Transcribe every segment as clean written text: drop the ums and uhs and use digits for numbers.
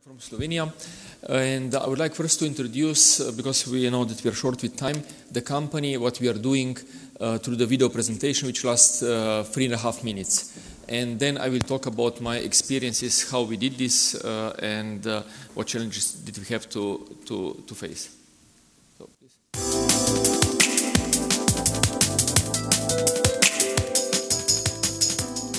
from Slovenia, and I would like first to introduce, because we know that we are short with time, the company, what we are doing through the video presentation, which lasts 3.5 minutes. And then I will talk about my experiences, how we did this, and what challenges did we have to face. So, please.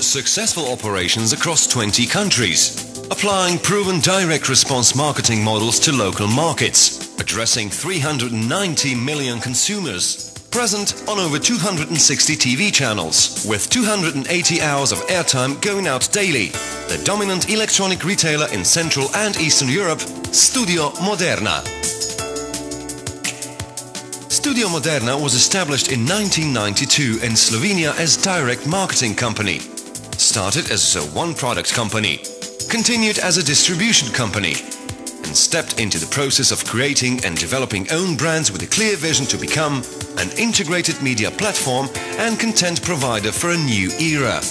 Successful operations across 20 countries, applying proven direct response marketing models to local markets, addressing 390 million consumers, present on over 260 TV channels, with 280 hours of airtime going out daily. The dominant electronic retailer in Central and Eastern Europe, Studio Moderna. Studio Moderna was established in 1992 in Slovenia as direct marketing company. Started as a one-product company, continued as a distribution company, and stepped into the process of creating and developing own brands with a clear vision to become an integrated media platform and content provider for a new era.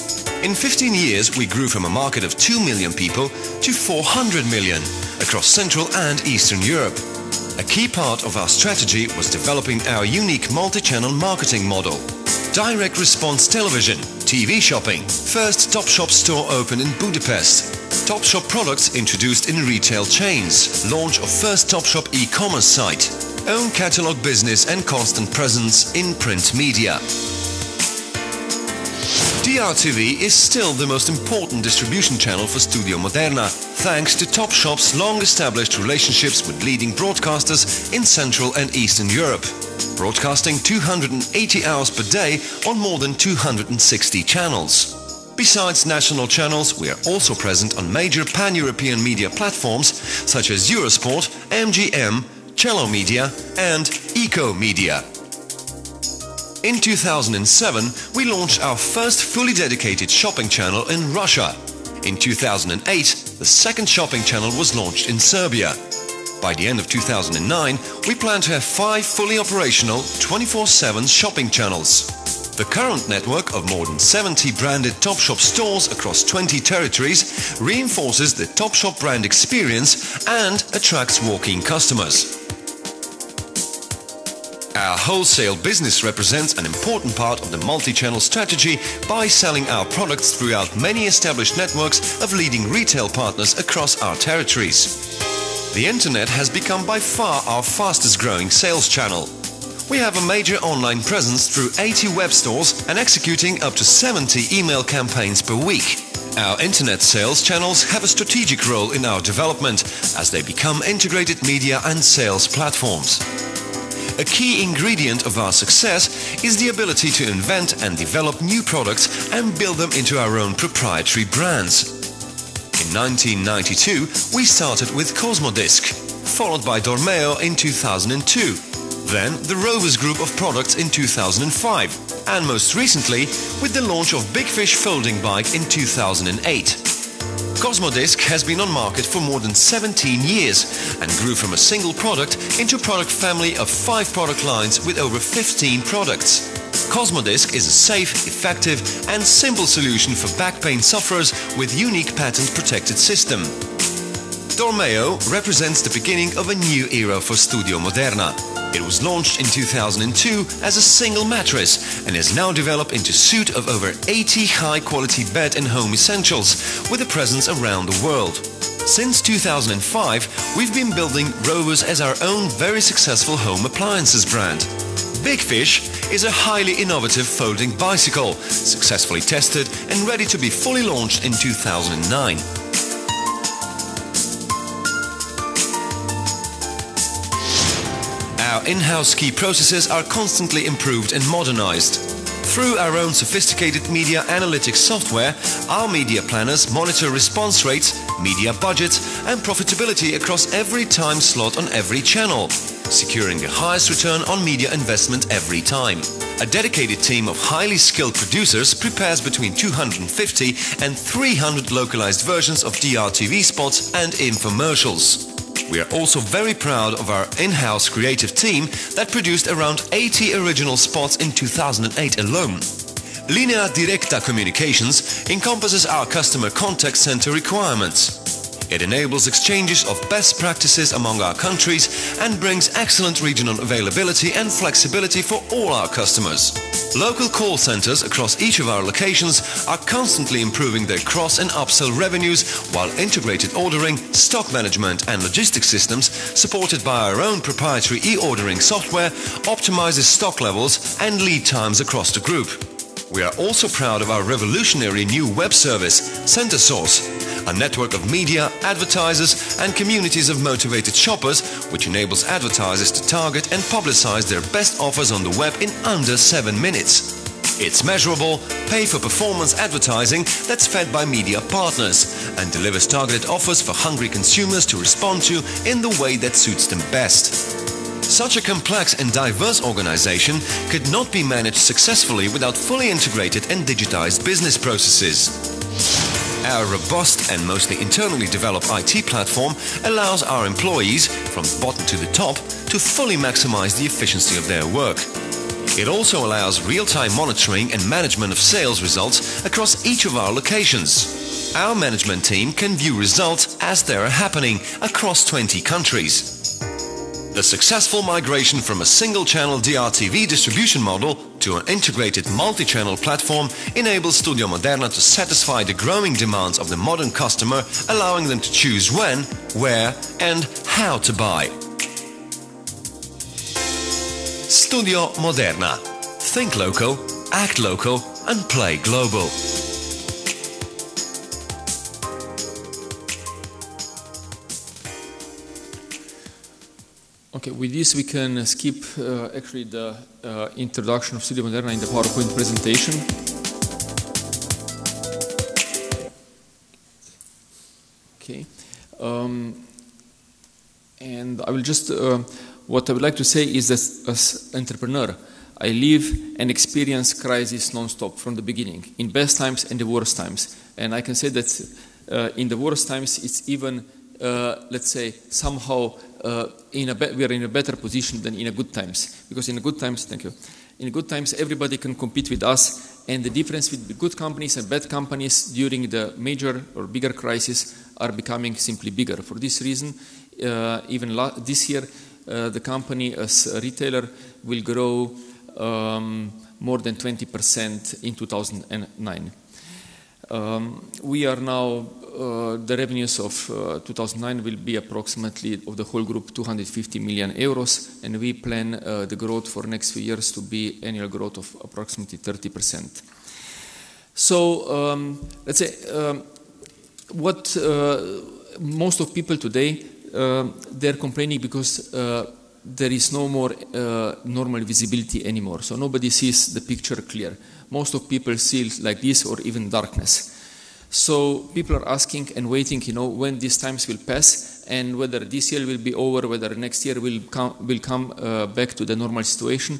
In 15 years, we grew from a market of 2 million people to 400 million across Central and Eastern Europe. A key part of our strategy was developing our unique multi-channel marketing model. Direct response television, TV shopping, first Topshop store opened in Budapest, Topshop products introduced in retail chains, launch of first Topshop e-commerce site, own catalog business and constant presence in print media. DRTV is still the most important distribution channel for Studio Moderna, thanks to Topshop's long-established relationships with leading broadcasters in Central and Eastern Europe, broadcasting 280 hours per day on more than 260 channels. Besides national channels, we are also present on major pan-European media platforms such as Eurosport, MGM, Cello Media and Eco Media. In 2007, we launched our first fully dedicated shopping channel in Russia. In 2008, the second shopping channel was launched in Serbia. By the end of 2009, we plan to have 5 fully operational 24/7 shopping channels. The current network of more than 70 branded Topshop stores across 20 territories reinforces the Topshop brand experience and attracts walk-in customers. Our wholesale business represents an important part of the multi-channel strategy by selling our products throughout many established networks of leading retail partners across our territories. The internet has become by far our fastest growing sales channel. We have a major online presence through 80 web stores and executing up to 70 email campaigns per week. Our internet sales channels have a strategic role in our development as they become integrated media and sales platforms. A key ingredient of our success is the ability to invent and develop new products and build them into our own proprietary brands. In 1992, we started with Cosmodisc, followed by Dormeo in 2002, then the Rovers group of products in 2005, and most recently with the launch of Big Fish folding bike in 2008. Cosmodisc has been on market for more than 17 years and grew from a single product into a product family of 5 product lines with over 15 products. Cosmodisc is a safe, effective and simple solution for back pain sufferers with unique patent-protected system. Dormeo represents the beginning of a new era for Studio Moderna. It was launched in 2002 as a single mattress and has now developed into a suite of over 80 high-quality bed and home essentials with a presence around the world. Since 2005, we've been building Rovers as our own very successful home appliances brand. Big Fish is a highly innovative folding bicycle, successfully tested and ready to be fully launched in 2009. Our in-house key processes are constantly improved and modernized. Through our own sophisticated media analytics software, our media planners monitor response rates, media budgets and profitability across every time slot on every channel, securing the highest return on media investment every time. A dedicated team of highly skilled producers prepares between 250 and 300 localized versions of DRTV spots and infomercials. We are also very proud of our in-house creative team that produced around 80 original spots in 2008 alone. Linea Directa Communications encompasses our customer contact center requirements. It enables exchanges of best practices among our countries and brings excellent regional availability and flexibility for all our customers. Local call centers across each of our locations are constantly improving their cross and upsell revenues, while integrated ordering, stock management and logistics systems, supported by our own proprietary e-ordering software, optimizes stock levels and lead times across the group. We are also proud of our revolutionary new web service, CenterSource, a network of media, advertisers and communities of motivated shoppers, which enables advertisers to target and publicize their best offers on the web in under 7 minutes. It's measurable, pay-for-performance advertising that's fed by media partners and delivers targeted offers for hungry consumers to respond to in the way that suits them best. Such a complex and diverse organization could not be managed successfully without fully integrated and digitized business processes. Our robust and mostly internally developed IT platform allows our employees, from the bottom to the top, to fully maximize the efficiency of their work. It also allows real-time monitoring and management of sales results across each of our locations. Our management team can view results as they are happening across 20 countries. The successful migration from a single-channel DRTV distribution model to an integrated multi-channel platform enables Studio Moderna to satisfy the growing demands of the modern customer, allowing them to choose when, where and how to buy. Studio Moderna. Think local, act local and play global. Okay, with this we can skip actually the introduction of Studio Moderna in the PowerPoint presentation. Okay, and I will just, what I would like to say is that as entrepreneur, I live and experience crisis non-stop from the beginning, in best times and the worst times. And I can say that in the worst times it's even, let's say, somehow we are in a better position than in a good times. Because in the good times, thank you, in good times everybody can compete with us, and the difference with the good companies and bad companies during the major or bigger crisis are becoming simply bigger. For this reason, even this year, the company as a retailer will grow more than 20% in 2009. We are now, the revenues of 2009 will be approximately, of the whole group, 250 million euros, and we plan the growth for next few years to be annual growth of approximately 30%. So, let's say, what most of people today, they're complaining because there is no more normal visibility anymore. So nobody sees the picture clear. Most of people see it like this or even darkness. So people are asking and waiting, when these times will pass and whether this year will be over, whether next year will come back to the normal situation.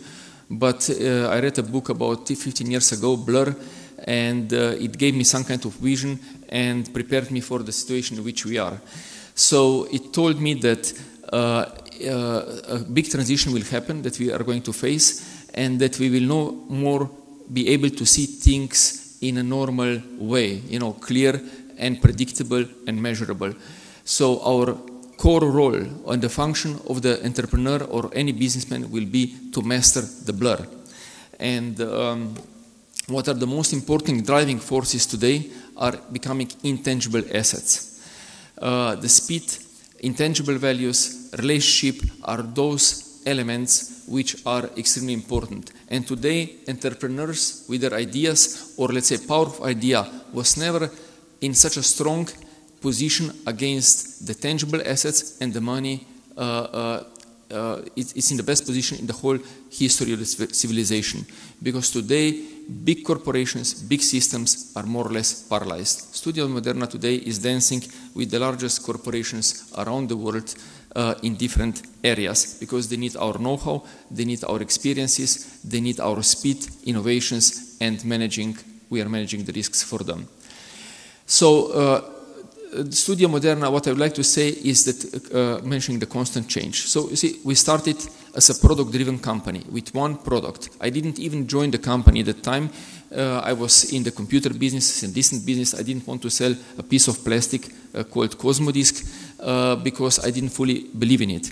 But I read a book about 15 years ago, Blur, and it gave me some kind of vision and prepared me for the situation in which we are. So it told me that a big transition will happen that we are going to face, and that we will no more be able to see things in a normal way, clear and predictable and measurable. So our core role and the function of the entrepreneur or any businessman will be to master the blur. And what are the most important driving forces today are becoming intangible assets. The speed, intangible values, relationship are those elements which are extremely important. And today, entrepreneurs with their ideas, or let's say power of idea, was never in such a strong position against the tangible assets, and the money it's in the best position in the whole history of the civilization. Because today, big corporations, big systems are more or less paralyzed. Studio Moderna today is dancing with the largest corporations around the world in different areas, because they need our know-how, they need our experiences, they need our speed, innovations, and we are managing the risks for them. So Studio Moderna, what I would like to say is that mentioning the constant change. So you see, we started as a product-driven company with one product. I didn't even join the company at the time. I was in the computer business, in distant business. I didn't want to sell a piece of plastic called Cosmodisc because I didn't fully believe in it.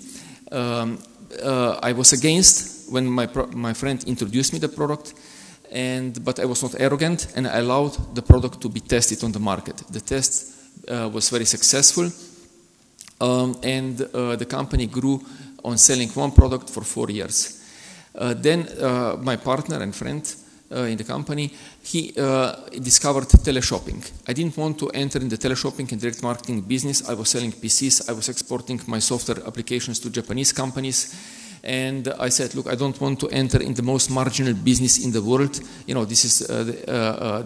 I was against when my friend introduced me the product, but I was not arrogant, and I allowed the product to be tested on the market. The test was very successful, and the company grew on selling one product for 4 years. Then my partner and friend in the company, he discovered teleshopping. I didn't want to enter in the teleshopping and direct marketing business. I was selling PCs. I was exporting my software applications to Japanese companies. And I said, look, I don't want to enter in the most marginal business in the world. You know, this is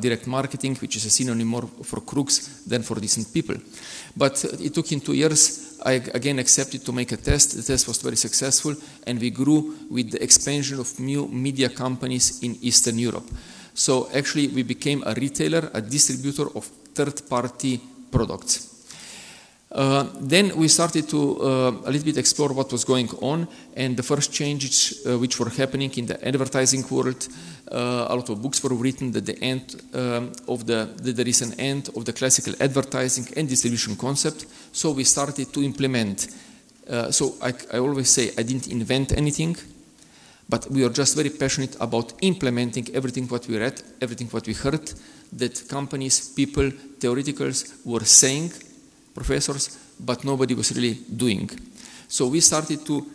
direct marketing, which is a synonym more for crooks than for decent people. But it took him 2 years. I again accepted to make a test. The test was very successful, and we grew with the expansion of new media companies in Eastern Europe. So actually, we became a retailer, a distributor of third-party products. Then we started to a little bit explore what was going on, and the first changes which were happening in the advertising world. A lot of books were written that there is an end of the classical advertising and distribution concept. So we started to implement. So I always say I didn't invent anything, but we are just very passionate about implementing everything what we read, everything what we heard, that companies, people, theoreticals were saying, professors, but nobody was really doing. So we started to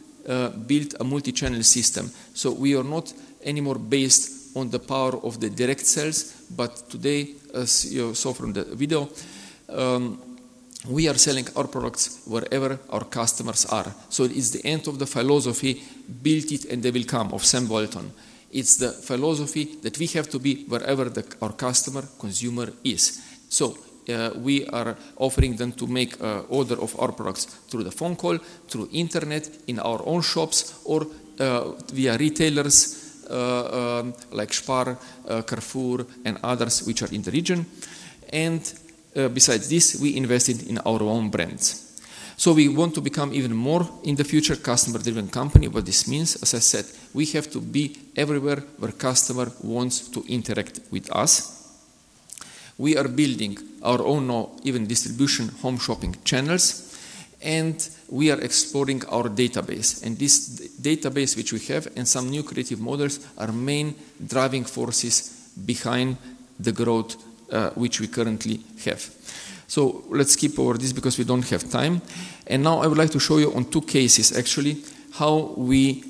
build a multi-channel system. So we are not anymore based on the power of the direct sales, but today, as you saw from the video, we are selling our products wherever our customers are. So it's the end of the philosophy, build it and they will come, of Sam Walton. It's the philosophy that we have to be wherever our customer, consumer is. So we are offering them to make an order of our products through the phone call, through internet, in our own shops, or via retailers like Spar, Carrefour, and others which are in the region. And besides this, we invested in our own brands. So we want to become even more in the future customer-driven company. What this means, as I said, we have to be everywhere where customer wants to interact with us. We are building our own even distribution home shopping channels, and we are exploring our database. And this database which we have and some new creative models are main driving forces behind the growth which we currently have. So let's skip over this because we don't have time. And now I would like to show you on 2 cases actually how we,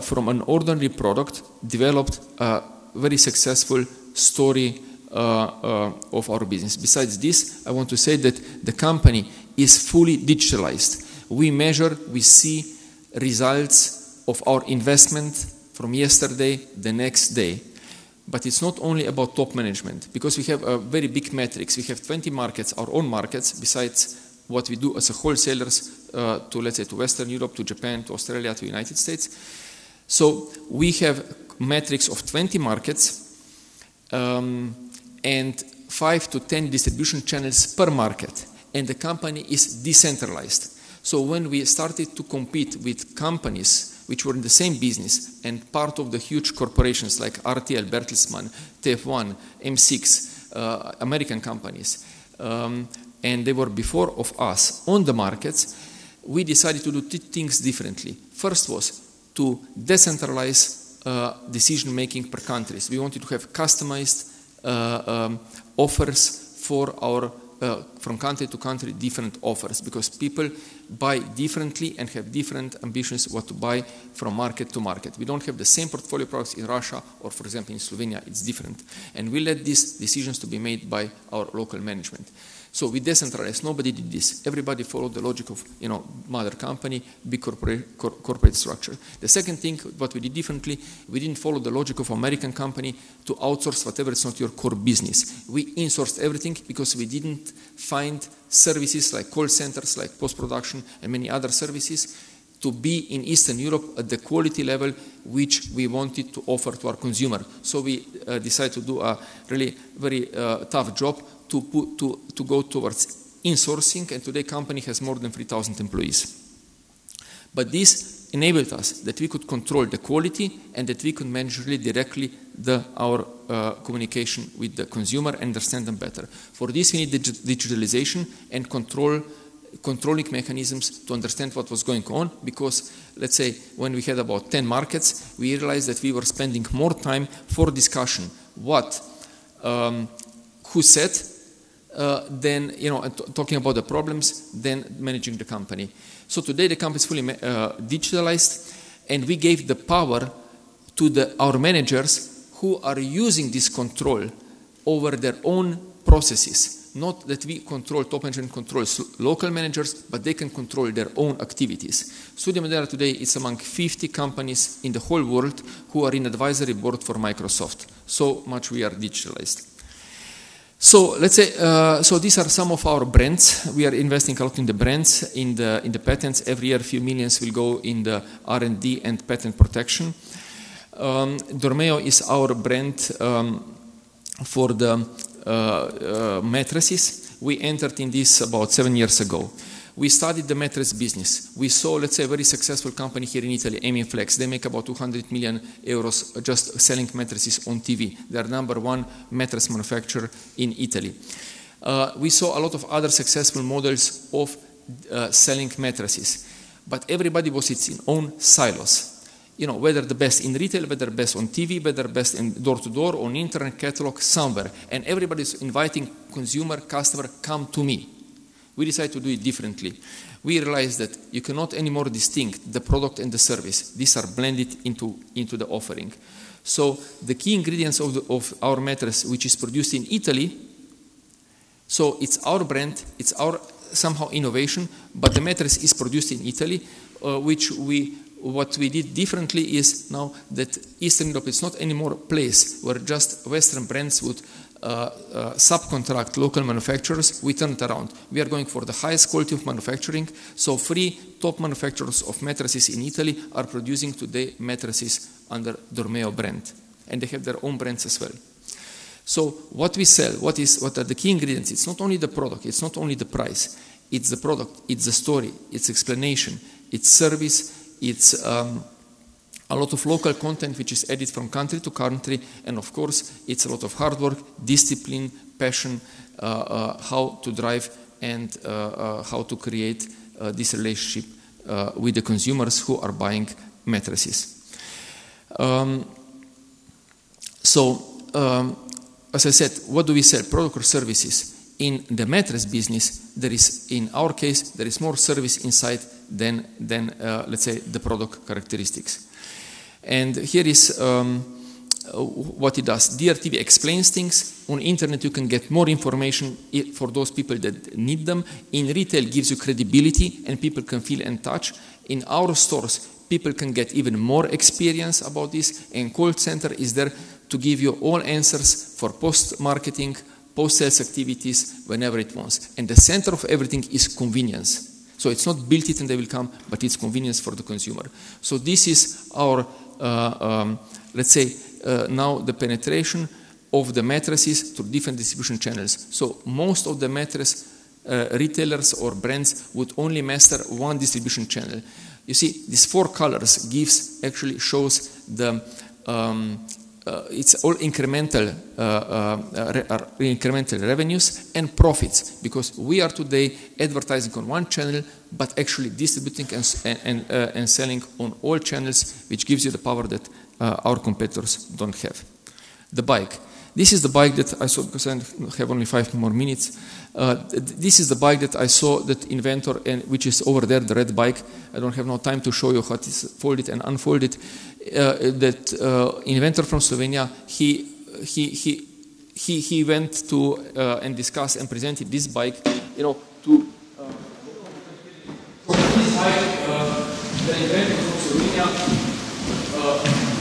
from an ordinary product, developed a very successful story of our business. Besides this, I want to say that the company is fully digitalized. We measure, we see results of our investment from yesterday, the next day. But it's not only about top management, because we have a very big metrics. We have 20 markets, our own markets, besides what we do as a wholesalers to, let's say, to Western Europe, to Japan, to Australia, to United States. So we have metrics of 20 markets, and 5 to 10 distribution channels per market, and the company is decentralized. So when we started to compete with companies which were in the same business and part of the huge corporations like RTL, Bertelsmann, TF1, M6, American companies, and they were before of us on the markets, we decided to do 2 things differently. First was to decentralize decision-making per countries. We wanted to have customized offers for our from country to country different offers, because people buy differently and have different ambitions what to buy from market to market. We don't have the same portfolio products in Russia or, for example, in Slovenia. It's different, and we let these decisions to be made by our local management. So we decentralized. Nobody did this. Everybody followed the logic of, mother company, big corporate structure. The second thing, what we did differently, we didn't follow the logic of American company to outsource whatever is not your core business. We insourced everything because we didn't find services like call centers, like post-production and many other services to be in Eastern Europe at the quality level which we wanted to offer to our consumer. So we decided to do a really very tough job to go towards insourcing, and today company has more than 3,000 employees. But this enabled us that we could control the quality and that we could manage really directly our communication with the consumer and understand them better. For this, we need digitalization and controlling mechanisms to understand what was going on, because let's say when we had about 10 markets, we realized that we were spending more time for discussion who said than talking about the problems than managing the company. So today the company is fully digitalized, and we gave the power to our managers who are using this control over their own processes. Not that we control, top management controls local managers, but they can control their own activities. Studio Moderna today is among 50 companies in the whole world who are in advisory board for Microsoft. So much we are digitalized. So let's say, so these are some of our brands. We are investing a lot in the brands, in the patents. Every year, a few millions will go in the R&D and patent protection. Dormeo is our brand for the mattresses. We entered in this about 7 years ago. We started the mattress business. We saw, let's say, a very successful company here in Italy, Flex. They make about 200 million euros just selling mattresses on TV. They are #1 mattress manufacturer in Italy. We saw a lot of other successful models of selling mattresses, but everybody was its own silos. Whether the best in retail, whether best on TV, whether best in door-to-door, on internet, catalog, somewhere. And everybody's inviting consumer, customer, come to me. We decided to do it differently. We realized that you cannot anymore distinct the product and the service. These are blended into the offering. So the key ingredients of our mattress, which is produced in Italy, so it's our brand, it's our somehow innovation, but the mattress is produced in Italy, what we did differently is now that Eastern Europe is not anymore a place where just Western brands would subcontract local manufacturers. We turned around. We are going for the highest quality of manufacturing. So 3 top manufacturers of mattresses in Italy are producing today mattresses under Dormeo brand. And they have their own brands as well. So what we sell, what are the key ingredients? It's not only the product, it's not only the price. It's the product, it's the story, it's explanation, it's service, it's a lot of local content which is added from country to country, and of course it's a lot of hard work, discipline, passion, how to drive and how to create this relationship with the consumers who are buying mattresses. As I said, what do we sell? Product or services? In the mattress business, in our case, there is more service inside than let's say, the product characteristics. And here is what it does. DRTV explains things. On internet, you can get more information for those people that need them. In retail, gives you credibility, and people can feel and touch. In our stores, people can get even more experience about this, and call center is there to give you all answers for post-marketing, post-sales activities whenever it wants. And the center of everything is convenience. So it's not built it and they will come, but it's convenience for the consumer. So this is our, let's say, now the penetration of the mattresses to different distribution channels. So most of the mattress retailers or brands would only master one distribution channel. You see, these 4 colors actually shows the it's all incremental revenues and profits, because we are today advertising on one channel, but actually distributing and selling on all channels, which gives you the power that our competitors don't have. The bike. This is the bike that I saw, because I have only 5 more minutes. This is the bike that I saw that inventor, which is over there, the red bike. I don't have no time to show you how it is folded and unfolded. That inventor from Slovenia, he went to and discussed and presented this bike, to this bike, the inventor from Slovenia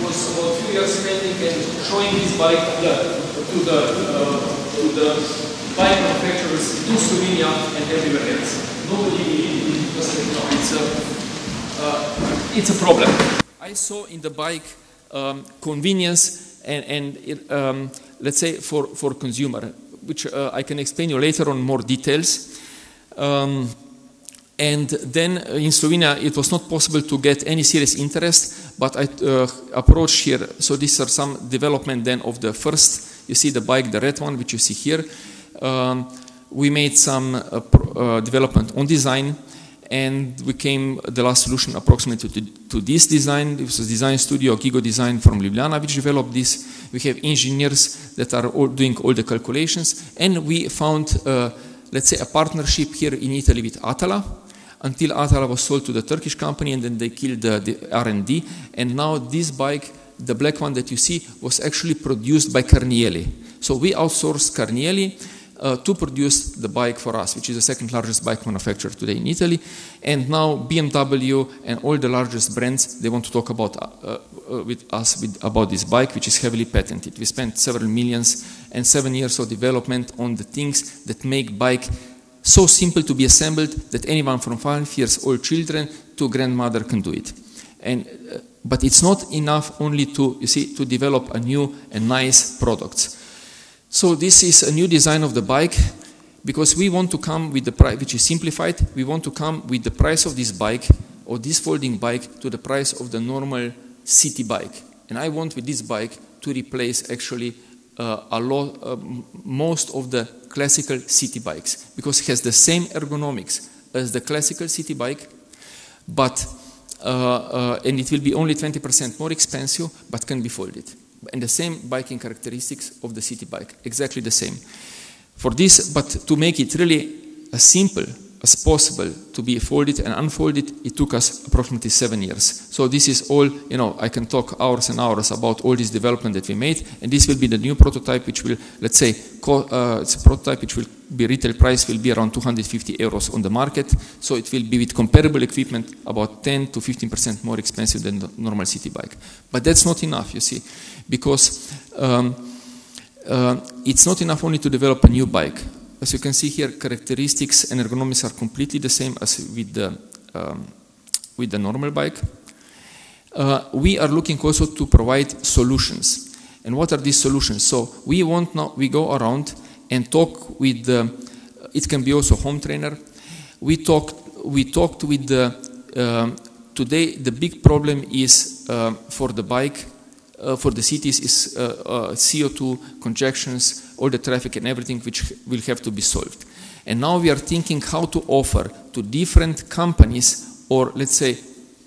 was about 2 years spending and showing this bike to the bike manufacturers in Slovenia and everywhere else. Nobody because it's a problem. I saw in the bike convenience and let's say for consumer, which I can explain you later on more details. And then in Slovenia, it was not possible to get any serious interest, but I approached here. So these are some development then of the first, you see the bike, the red one, which you see here. We made some development on design, and we came the last solution approximately to this design. It was a design studio, Gigo Design from Ljubljana, which developed this. We have engineers that are all doing all the calculations, and we found, let's say, a partnership here in Italy with Atala, until Atala was sold to the Turkish company, and then they killed the R&D. And now this bike, the black one that you see, was actually produced by Carnielli. So we outsourced Carnielli to produce the bike for us, which is the second largest bike manufacturer today in Italy. And now BMW and all the largest brands, they want to talk about with us about this bike, which is heavily patented. We spent several millions and 7 years of development on the things that make bike so simple to be assembled that anyone from 5 years old children to grandmother can do it. And but it's not enough only to, you see, to develop a new and nice product. So this is a new design of the bike, because we want to come with the price, which is simplified. We want to come with the price of this bike or this folding bike to the price of the normal city bike. And I want with this bike to replace actually most of the classical city bikes, because it has the same ergonomics as the classical city bike, but and it will be only 20% more expensive, but can be folded. And the same biking characteristics of the city bike, exactly the same. For this, but to make it really as simple as possible to be folded and unfolded, it took us approximately 7 years. So this is all, you know, I can talk hours and hours about all this development that we made, and this will be the new prototype, which will, let's say, it's a prototype which will be retail price will be around 250 euros on the market. So it will be with comparable equipment about 10 to 15% more expensive than the normal city bike. But that's not enough, you see, because it's not enough only to develop a new bike. As you can see here, characteristics and ergonomics are completely the same as with the normal bike. We are looking also to provide solutions. And what are these solutions? So we go around and talk with the, it can be also home trainer. We talked with the, today the big problem is for the bike, for the cities is CO2, congestions, all the traffic and everything which will have to be solved. And now we are thinking how to offer to different companies or let's say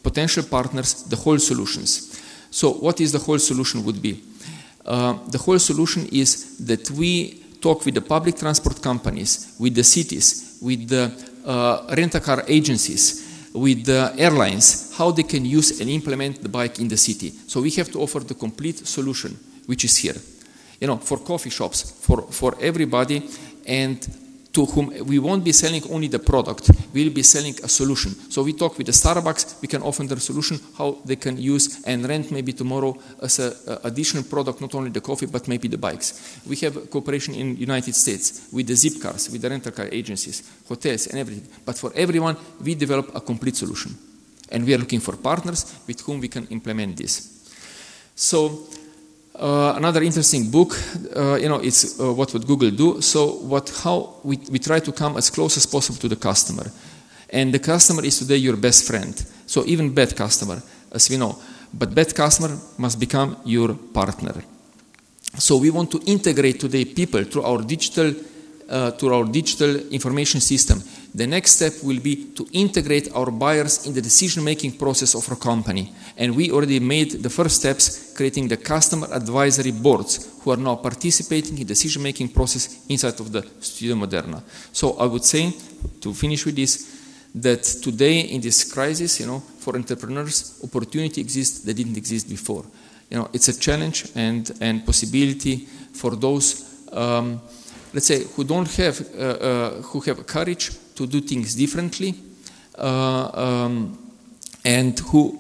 potential partners the whole solutions. So what is the whole solution would be? The whole solution is that we talk with the public transport companies, with the cities, with the rent-a-car agencies, with the airlines, how they can use and implement the bike in the city. So we have to offer the complete solution, which is here. You know, for coffee shops, for everybody, and to whom we won't be selling only the product, we'll be selling a solution. So we talk with the Starbucks, we can offer their solution, how they can use and rent maybe tomorrow as an additional product, not only the coffee, but maybe the bikes. We have cooperation in United States with the zip cars, with the rental car agencies, hotels and everything. But for everyone, we develop a complete solution. And we are looking for partners with whom we can implement this. So, another interesting book, you know, it's what would Google do. So how we try to come as close as possible to the customer. And the customer is today your best friend. So even bad customer, as we know. But bad customer must become your partner. So we want to integrate today people through our digital information system. The next step will be to integrate our buyers in the decision-making process of our company. And we already made the first steps, creating the customer advisory boards who are now participating in the decision-making process inside of the Studio Moderna. So I would say, to finish with this, that today in this crisis, you know, for entrepreneurs, opportunity exists that didn't exist before. You know, it's a challenge and possibility for those let's say, who don't have, who have courage to do things differently, and who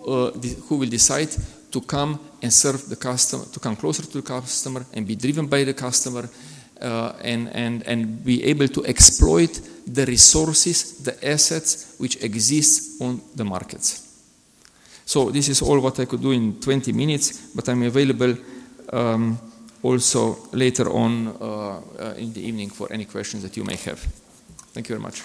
will decide to come and serve the customer, to come closer to the customer and be driven by the customer, and be able to exploit the resources, the assets which exist on the markets. So this is all what I could do in 20 minutes, but I'm available also later on in the evening for any questions that you may have. Thank you very much.